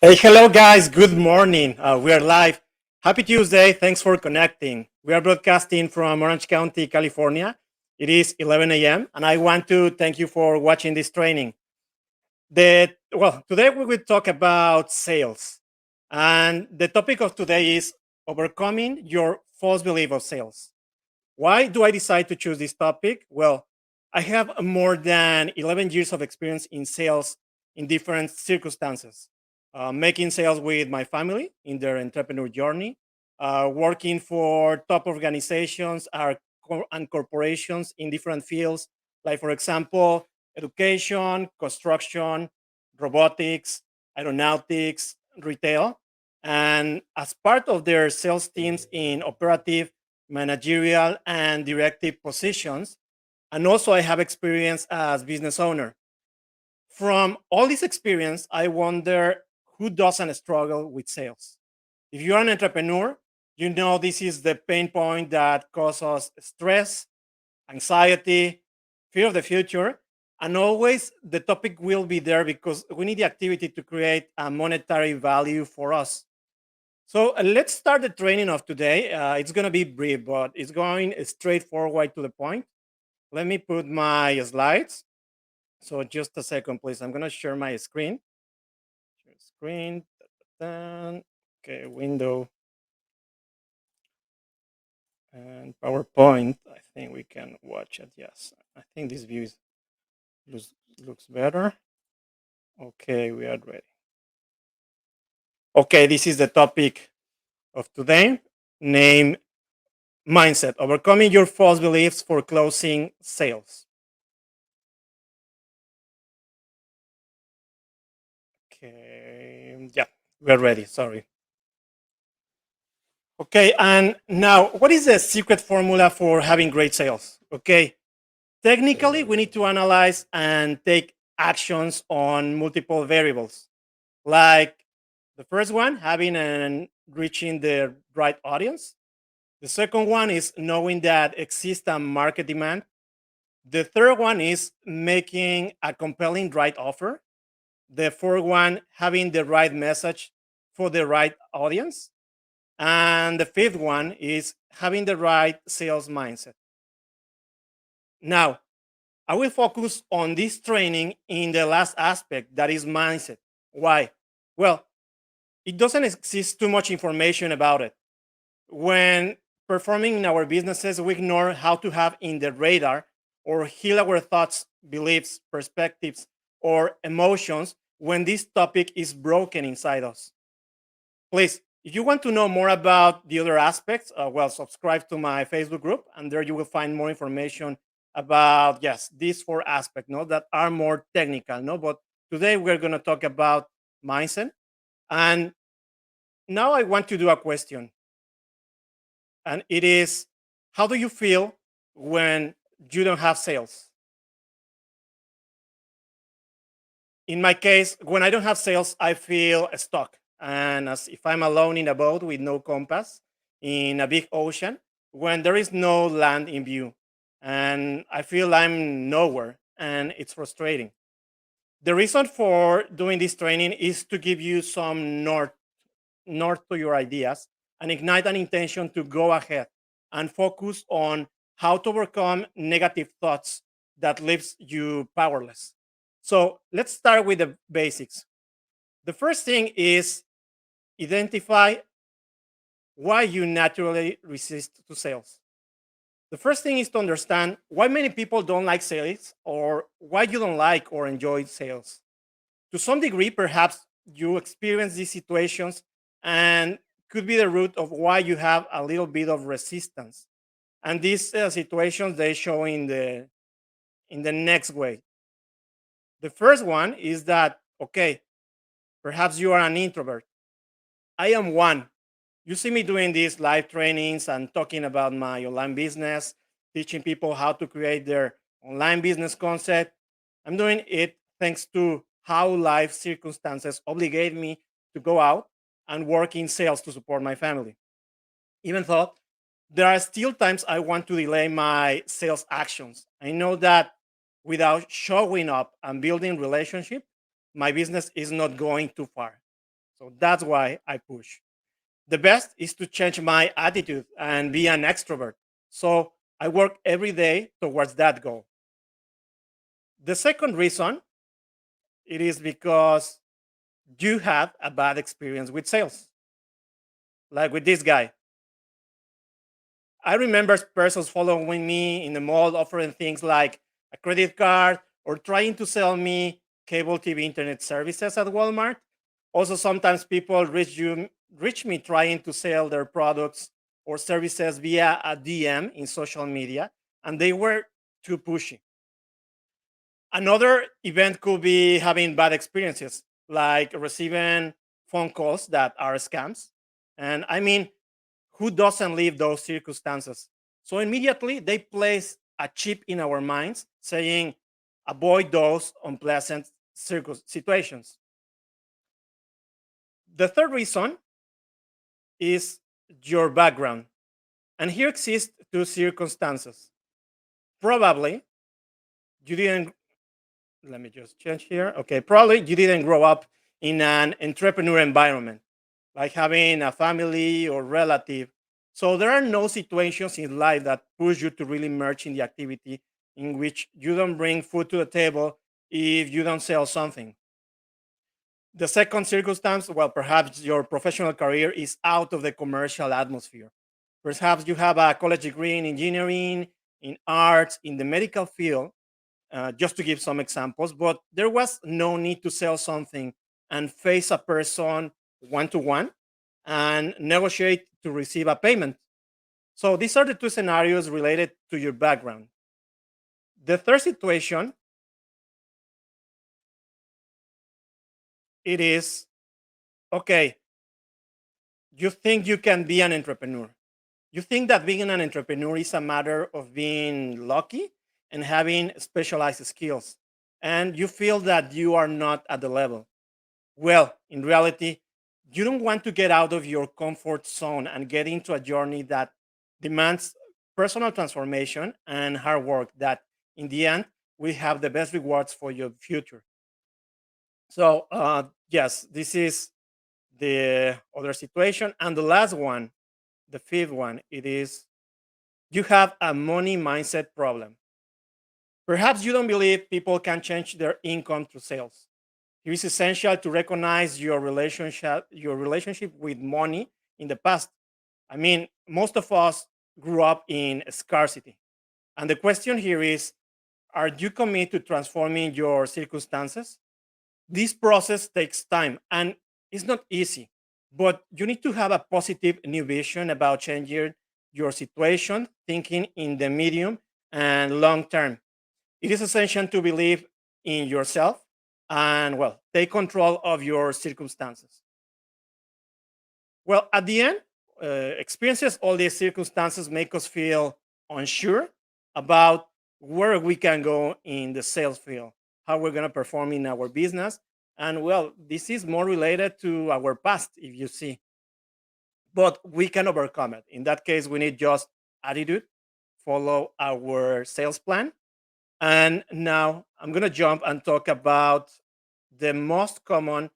Hey, hello, guys. Good morning. We are live. Happy Tuesday. Thanks for connecting. We are broadcasting from Orange County, California. It is 11 a.m., and I want to thank you for watching this training. Today we will talk about sales. And the topic of today is overcoming your false belief of sales. Why do I decide to choose this topic? Well, I have more than 11 years of experience in sales in different circumstances. Making sales with my family in their entrepreneur journey, working for top organizations and corporations in different fields, like, for example, education, construction, robotics, aeronautics, retail. And as part of their sales teams in operative, managerial, and directive positions. And also, I have experience as business owner. From all this experience, I wonder who doesn't struggle with sales. If you're an entrepreneur, you know this is the pain point that causes stress, anxiety, fear of the future. And always the topic will be there because we need the activity to create a monetary value for us. So let's start the training of today. It's going to be brief, but it's going straightforward to the point. Let me put my slides. So just a second, please. I'm going to share my screen. Share screen. Dun. Okay, window and PowerPoint. I think we can watch it. Yes, I think this view looks, looks better. Okay, we are ready. Okay, this is the topic of today. Name mindset, overcoming your false beliefs for closing sales. Okay, yeah, we're ready. Sorry. Okay, and now what is the secret formula for having great sales? Okay, technically, we need to analyze and take actions on multiple variables. Like the first one, having and reaching the right audience. The second one is knowing that exists a market demand. The third one is making a compelling right offer. The fourth one, having the right message for the right audience. And the fifth one is having the right sales mindset. Now, I will focus on this training in the last aspect, that is mindset. Why? Well, it doesn't exist too much information about it. When performing in our businesses, we ignore how to have in the radar or heal our thoughts, beliefs, perspectives, or emotions when this topic is broken inside us. Please, if you want to know more about the other aspects, subscribe to my Facebook group, and there you will find more information about, yes, these four aspects, no, that are more technical, no. But today we're going to talk about mindset, and now I want to do a question, and it is, how do you feel when you don't have sales? In my case, when I don't have sales, I feel stuck. And as if I'm alone in a boat with no compass in a big ocean, when there is no land in view. And I feel I'm nowhere, and it's frustrating. The reason for doing this training is to give you some north to your ideas and ignite an intention to go ahead and focus on how to overcome negative thoughts that leaves you powerless. So let's start with the basics. The first thing is identify why you naturally resist to sales. The first thing is to understand why many people don't like sales or why you don't like or enjoy sales. To some degree, perhaps you experience these situations and could be the root of why you have a little bit of resistance. And these situations they show in the next way. The first one is that, okay, perhaps you are an introvert. I am one. You see me doing these live trainings and talking about my online business, teaching people how to create their online business concept. I'm doing it thanks to how life circumstances obligate me to go out and work in sales to support my family. Even though there are still times I want to delay my sales actions. I know that without showing up and building relationship, my business is not going too far. So that's why I push. The best is to change my attitude and be an extrovert. So I work every day towards that goal. The second reason it is because you had a bad experience with sales, like with this guy. I remember persons following me in the mall offering things like a credit card or trying to sell me cable TV internet services at Walmart. Also, sometimes people reach me trying to sell their products or services via a DM in social media, and they were too pushy. Another event could be having bad experiences, like receiving phone calls that are scams. And I mean, who doesn't live those circumstances? So immediately they place a chip in our minds saying, avoid those unpleasant situations. The third reason is your background. And here exist two circumstances. Probably you didn't, let me just change here. Okay, probably you didn't grow up in an entrepreneur environment, like having a family or relative. So there are no situations in life that push you to really merge in the activity in which you don't bring food to the table if you don't sell something. The second circumstance, well, perhaps your professional career is out of the commercial atmosphere. Perhaps you have a college degree in engineering, in arts, in the medical field, just to give some examples, but there was no need to sell something and face a person one to one and negotiate to receive a payment. So these are the two scenarios related to your background. The third situation, it is okay, you think you can be an entrepreneur. You think that being an entrepreneur is a matter of being lucky and having specialized skills. And you feel that you are not at the level. Well, in reality, you don't want to get out of your comfort zone and get into a journey that demands personal transformation and hard work that in the end will have the best rewards for your future. So, yes, this is the other situation. And the last one, the fifth one, it is you have a money mindset problem. Perhaps you don't believe people can change their income through sales. It is essential to recognize your relationship with money in the past. I mean, most of us grew up in scarcity. And the question here is, are you committed to transforming your circumstances? This process takes time and it's not easy, but you need to have a positive new vision about changing your situation, thinking in the medium and long term. It is essential to believe in yourself and, well, take control of your circumstances. Well, at the end, experiences, all these circumstances make us feel unsure about where we can go in the sales field, how we're going to perform in our business. And, well, this is more related to our past, if you see, but we can overcome it. In that case, we need just attitude, follow our sales plan. And now I'm going to jump and talk about the most common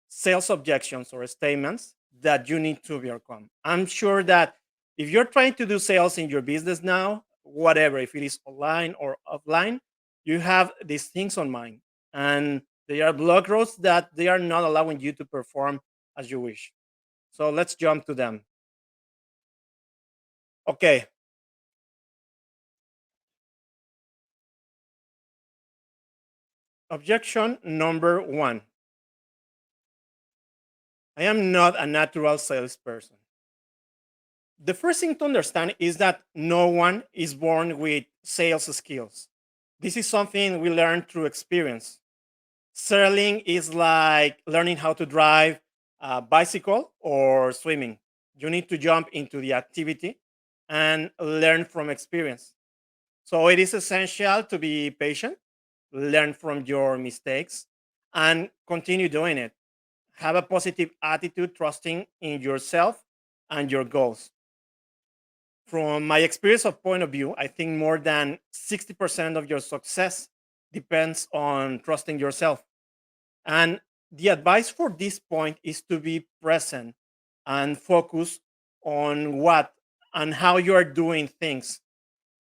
sales objections or statements that you need to overcome. I'm sure that if you're trying to do sales in your business now, whatever, if it is online or offline, you have these things on mind. And they are block roads that they are not allowing you to perform as you wish. So let's jump to them. Okay, objection number one, I am not a natural salesperson. The first thing to understand is that no one is born with sales skills. This is something we learn through experience. Selling is like learning how to drive a bicycle or swimming. You need to jump into the activity and learn from experience. So it is essential to be patient, learn from your mistakes, and continue doing it. Have a positive attitude, trusting in yourself and your goals. From my experience of point of view, I think more than 60% of your success depends on trusting yourself. And The advice for this point is to be present and focus on what and how you are doing things.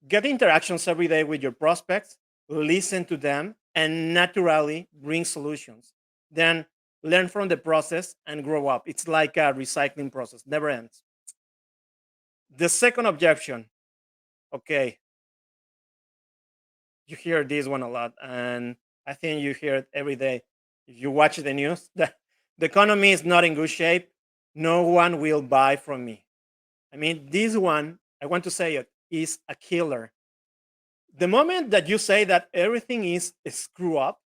Get interactions every day with your prospects, listen to them, and naturally bring solutions. Then learn from the process and grow up. It's like a recycling process, never ends. The second objection, okay, you hear this one a lot, and I think you hear it every day. If you watch the news, the economy is not in good shape. No one will buy from me. I mean, this one, I want to say it, is a killer. The moment that you say that everything is screw up,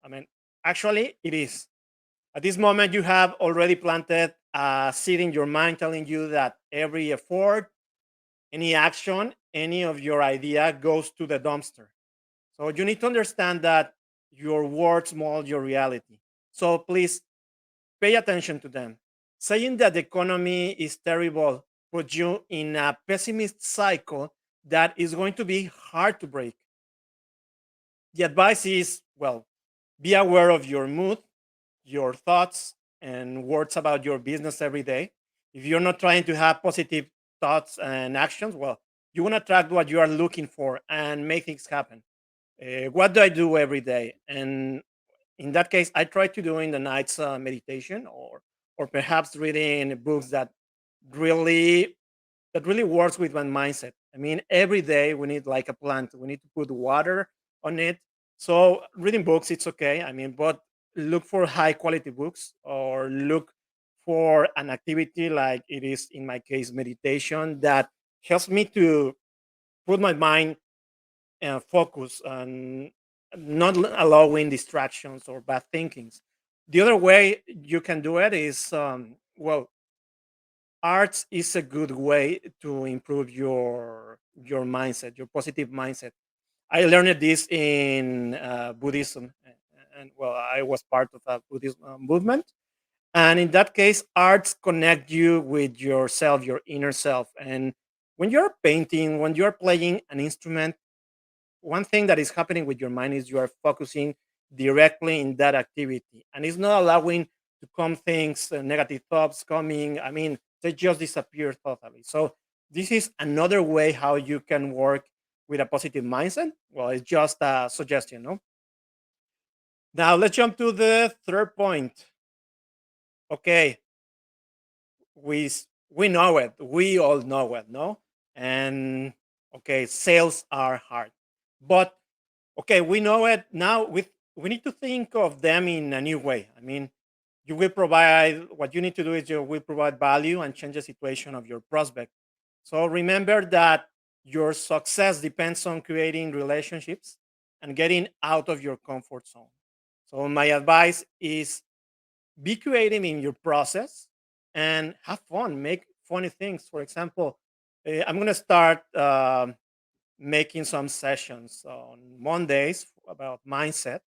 I mean, actually, it is. At this moment, you have already planted a seed in your mind telling you that every effort, any action, any of your idea goes to the dumpster. So you need to understand that your words mold your reality. So please pay attention to them. Saying that the economy is terrible puts you in a pessimist cycle that is going to be hard to break. The advice is, well, be aware of your mood, your thoughts, and words about your business every day. If you're not trying to have positive thoughts and actions, well, you want to attract what you are looking for and make things happen. What do I do every day? And in that case, I try to do in the nights meditation, or perhaps reading books really that really works with my mindset. I mean, every day we need like a plant. We need to put water on it. So reading books, it's okay. I mean, but look for high quality books or look for an activity like it is in my case meditation that helps me to put my mind focus and not allowing distractions or bad thinkings. The other way you can do it is well, arts is a good way to improve your mindset, your positive mindset. I learned this in Buddhism, and well, I was part of a Buddhist movement. And in that case, arts connect you with yourself, your inner self. And when you're painting, when you're playing an instrument, one thing that is happening with your mind is you are focusing directly in that activity, and it's not allowing to come things, negative thoughts coming. I mean, they just disappear totally. So this is another way how you can work with a positive mindset. Well, it's just a suggestion, no? Now let's jump to the third point. Okay, we know it. We all know it, no? And okay, sales are hard, but okay, we know it now. We need to think of them in a new way. I mean, you will provide what you need to do is you will provide value and change the situation of your prospect. So remember that your success depends on creating relationships and getting out of your comfort zone. So my advice is be creative in your process and have fun. Make funny things. For example, I'm going to start making some sessions on Mondays about mindset.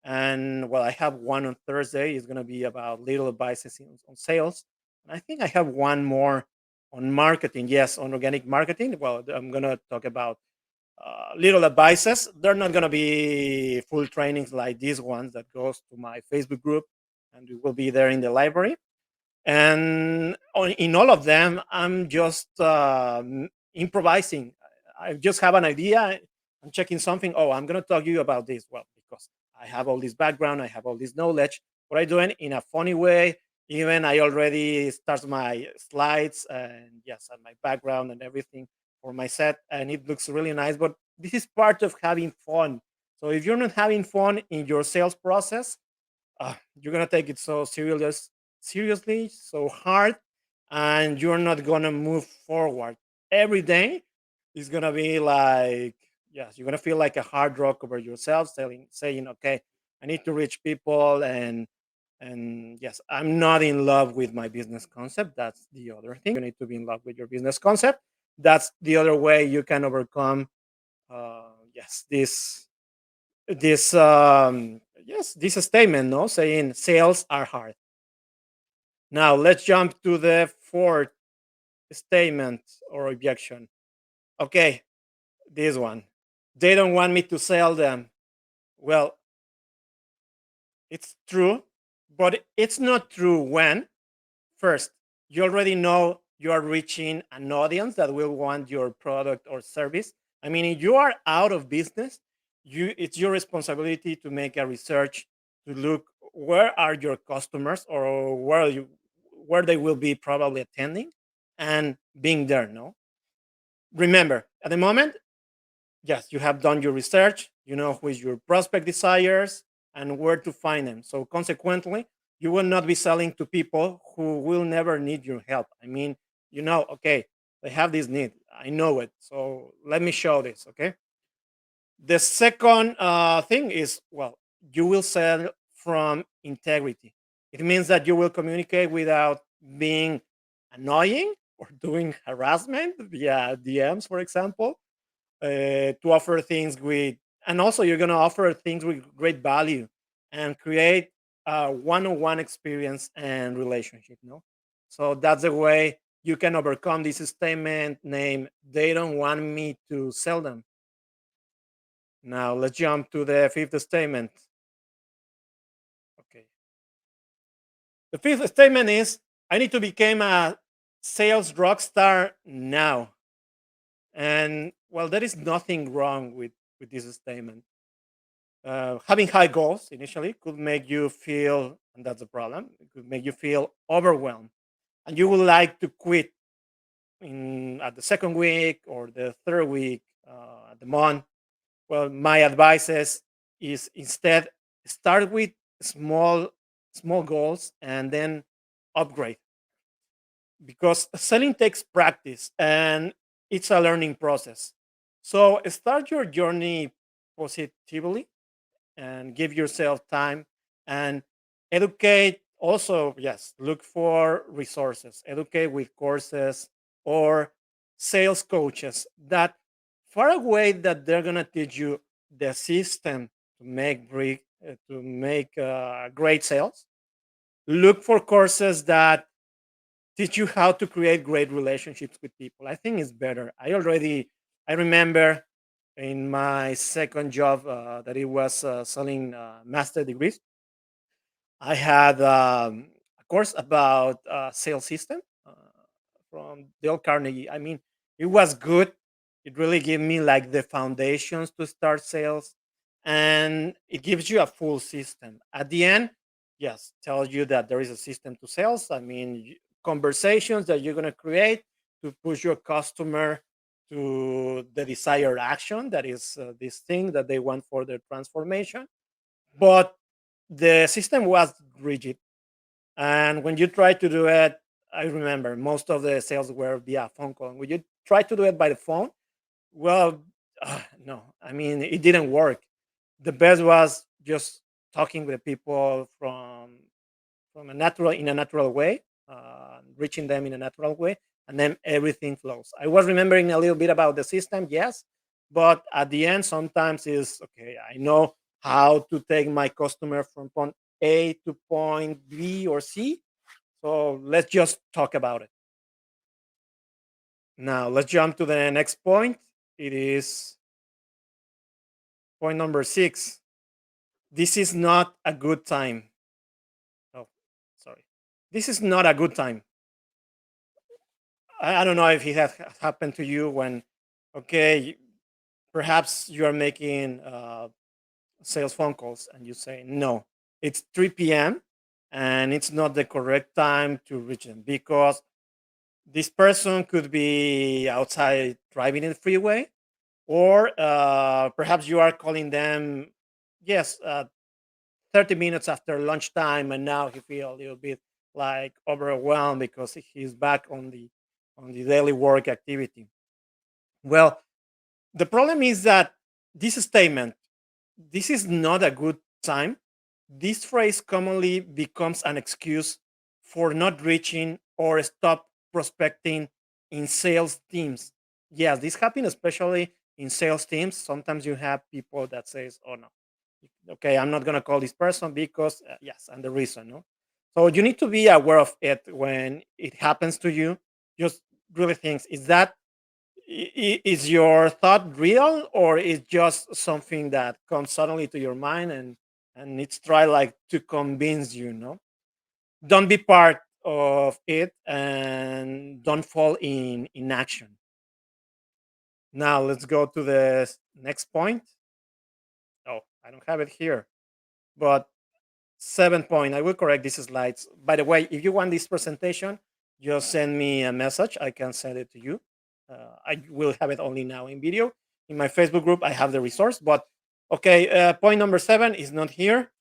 And well, I have one on Thursday. It's going to be about little advices on sales. And I think I have one more on marketing. Yes, on organic marketing. Well, I'm going to talk about little advices. They're not going to be full trainings like these ones that goes to my Facebook group, and it will be there in the library. And in all of them, I'm just improvising. I just have an idea. I'm checking something. Oh, I'm going to talk to you about this. Well, because I have all this background, I have all this knowledge. What I do it in a funny way. Even I already start my slides and yes, and my background and everything for my set, and it looks really nice. But this is part of having fun. So if you're not having fun in your sales process, you're gonna take it so seriously, so hard, and you're not gonna move forward. Every day is gonna be like, yes, you're gonna feel like a hard rock over yourself, saying, okay, I need to reach people, and yes, I'm not in love with my business concept. That's the other thing. You need to be in love with your business concept. That's the other way you can overcome. Yes, this statement, no, saying sales are hard. Now let's jump to the fourth statement or objection. Okay, this one, they don't want me to sell them. Well, it's true, But it's not true when, first, you already know you are reaching an audience that will want your product or service. I mean, if you are out of business, it's your responsibility to make a research to look where are your customers or where they will be probably attending and being there. No, remember at the moment, yes, you have done your research, you know who is your prospect desires and where to find them. So consequently, you will not be selling to people who will never need your help. I mean, okay, they have this need. I know it. So let me show this. Okay. The second thing is, well, you will sell from integrity. It means that you will communicate without being annoying or doing harassment via DMs, for example, to offer things with, and also you're going to offer things with great value and create a one-on-one experience and relationship. No, so that's the way you can overcome this statement name. They don't want me to sell them. Now let's jump to the fifth statement. Okay, the fifth statement is I need to become a sales rock star now. And well, there is nothing wrong with this statement. Having high goals initially could make you feel, and that's the problem, it could make you feel overwhelmed, and you would like to quit in at the second week or the third week, at the month. Well, my advice is instead start with small small goals and then upgrade, because selling takes practice and it's a learning process. So start your journey positively and give yourself time and educate. Also, yes, look for resources, educate with courses or sales coaches that far away that they're going to teach you the system to make great sales. Look for courses that teach you how to create great relationships with people. I think it's better. I remember in my second job that it was selling master degrees. I had a course about sales system from Dale Carnegie. I mean, it was good. It really gave me like the foundations to start sales, and it gives you a full system. At the end, yes, tells you that there is a system to sales. I mean, conversations that you're gonna create to push your customer to the desired action. That is this thing that they want for their transformation. But the system was rigid, and when you try to do it, I remember most of the sales were via phone call. When you try to do it by the phone, well, no, I mean, it didn't work. The best was just talking with people from a natural way, reaching them in a natural way, and then everything flows. I was remembering a little bit about the system, yes, but at the end, sometimes is okay. I know how to take my customer from point A to point B or C. So let's just talk about it. Now let's jump to the next point. It is point number 6. This is not a good time. Oh, sorry. This is not a good time. I don't know if it has happened to you when, okay, perhaps you are making sales phone calls and you say, no, it's 3 p.m. and it's not the correct time to reach them because this person could be outside driving in the freeway, or perhaps you are calling them, yes, 30 minutes after lunchtime, and now he feel a little bit like overwhelmed because he's back on the daily work activity. Well, the problem is that this statement, this is not a good time, this phrase commonly becomes an excuse for not reaching or stop prospecting in sales teams. Yes, this happens especially in sales teams. Sometimes you have people that says, "Oh no, okay, I'm not gonna call this person because yes, and the reason." No, so you need to be aware of it when it happens to you. Just really think: is your thought real or is just something that comes suddenly to your mind and it's try like to convince you, no? Don't be part of it and don't fall in inaction. Now let's go to the next point. Oh, I don't have it here, but 7 point. I will correct these slides. By the way, if you want this presentation, just send me a message. I can send it to you. I will have it only now in video. In my Facebook group, I have the resource. But okay, point number 7 is not here,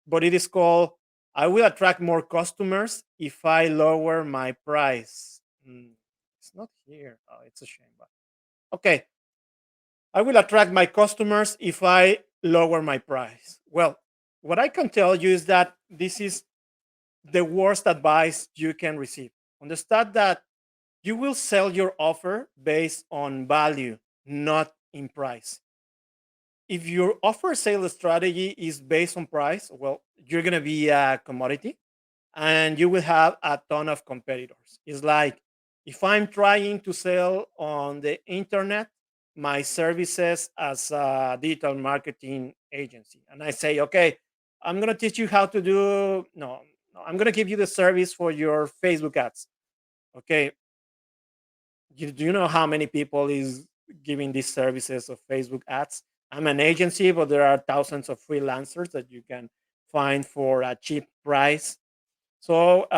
but it is called I will attract more customers if I lower my price. It's not here. Oh, it's a shame. But okay, I will attract my customers if I lower my price. Well, what I can tell you is that this is the worst advice you can receive. Understand that you will sell your offer based on value, not in price. If your offer sales strategy is based on price, well, you're going to be a commodity and you will have a ton of competitors. It's like if I'm trying to sell on the internet my services as a digital marketing agency, and I say, okay, I'm going to teach you how to do, no, I'm going to give you the service for your Facebook ads. Okay, do you know how many people is giving these services of Facebook ads? I'm an agency, but there are thousands of freelancers that you can find for a cheap price. So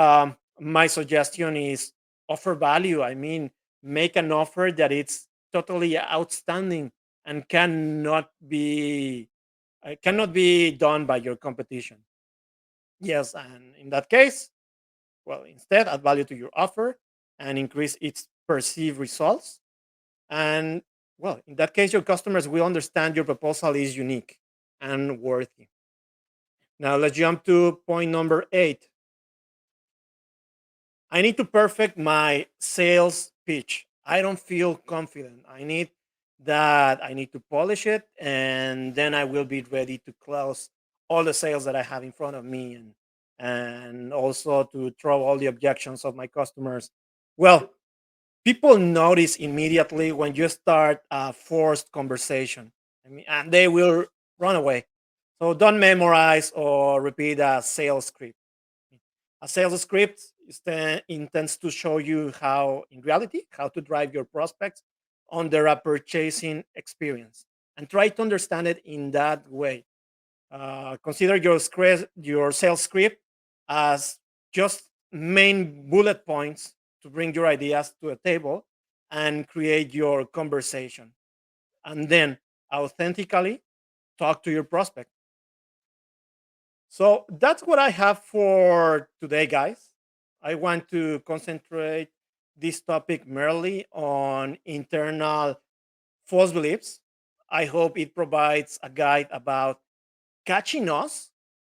my suggestion is offer value. I mean, make an offer that it's totally outstanding and cannot be done by your competition. Yes, and in that case, well, instead add value to your offer and increase its perceived results. And well, in that case, your customers will understand your proposal is unique and worthy. Now let's jump to point number 8. I need to perfect my sales pitch. I don't feel confident. I need to polish it and then I will be ready to close all the sales that I have in front of me and also to throw all the objections of my customers. Well, people notice immediately when you start a forced conversation. I mean, and they will run away. So don't memorize or repeat a sales script. A sales script intends to show you how, in reality, how to drive your prospects under a purchasing experience, and try to understand it in that way. Consider your sales script as just main bullet points to bring your ideas to a table and create your conversation, and then authentically talk to your prospect. So that's what I have for today, guys. I want to concentrate this topic merely on internal false beliefs. I hope it provides a guide about catching us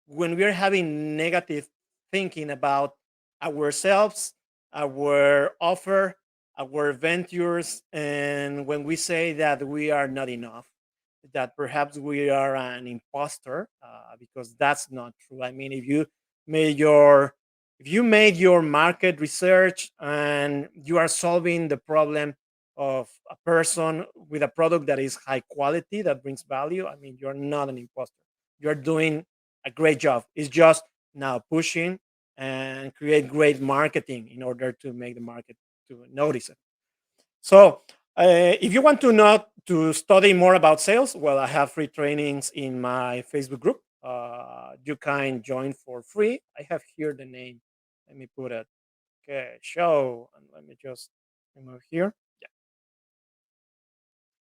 when we're having negative thinking about ourselves, our offer, our ventures, and when we say that we are not enough, that perhaps we are an imposter, because that's not true. I mean, made your if you made your market research and you are solving the problem of a person with a product that is high quality that brings value, I mean, you're not an imposter. You're doing a great job. It's just now pushing and create great marketing in order to make the market to notice it. So, if you want to not to study more about sales, well, I have free trainings in my Facebook group. You can join for free. I have here the name. Let me put it. Okay, show, and let me just remove here.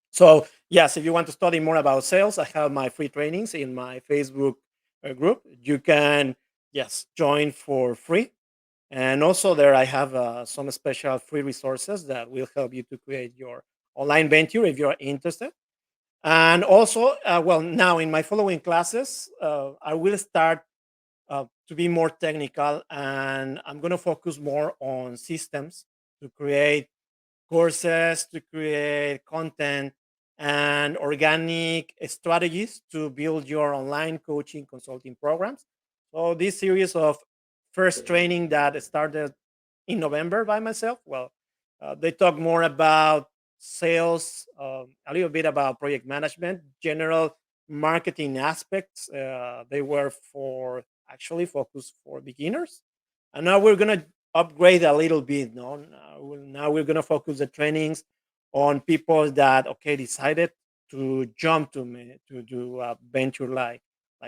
So, yes, if you want to study more about sales, I have my free trainings in my Facebook group. You can, yes, join for free. And also, there I have some special free resources that will help you to create your online venture if you're interested. And also, well, now in my following classes, I will start to be more technical and I'm going to focus more on systems to create courses, to create content, and organic strategies to build your online coaching consulting programs. So, this series of first training that started in November by myself, well, they talk more about sales, a little bit about project management, general marketing aspects. They were for actually focused for beginners, and now we're gonna upgrade a little bit. No, now we're gonna focus the trainings on people that okay decided to jump to me to do a venture like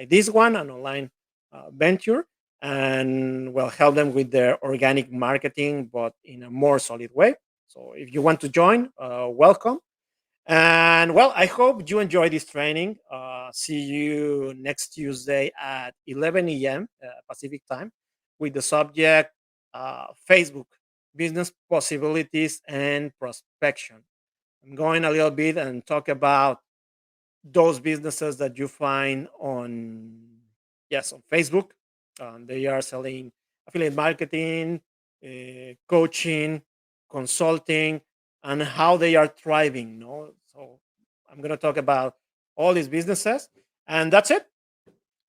this one, an online venture, and will help them with their organic marketing, but in a more solid way. So if you want to join, welcome. And well, I hope you enjoy this training. See you next Tuesday at 11 a.m. Pacific time with the subject Facebook business possibilities and prospection. I'm going a little bit and talk about those businesses that you find on yes on Facebook. They are selling affiliate marketing, coaching, consulting, and how they are thriving. No, so I'm going to talk about all these businesses, and that's it.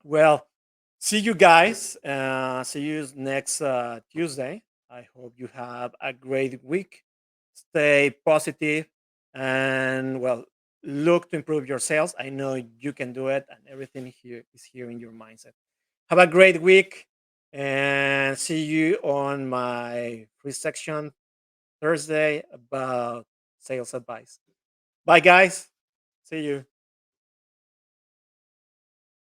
Well, see you guys. See you next Tuesday. I hope you have a great week. Stay positive and well, look to improve your sales. I know you can do it, and everything here is here in your mindset. Have a great week and see you on my free section Thursday about sales advice. Bye, guys. See you.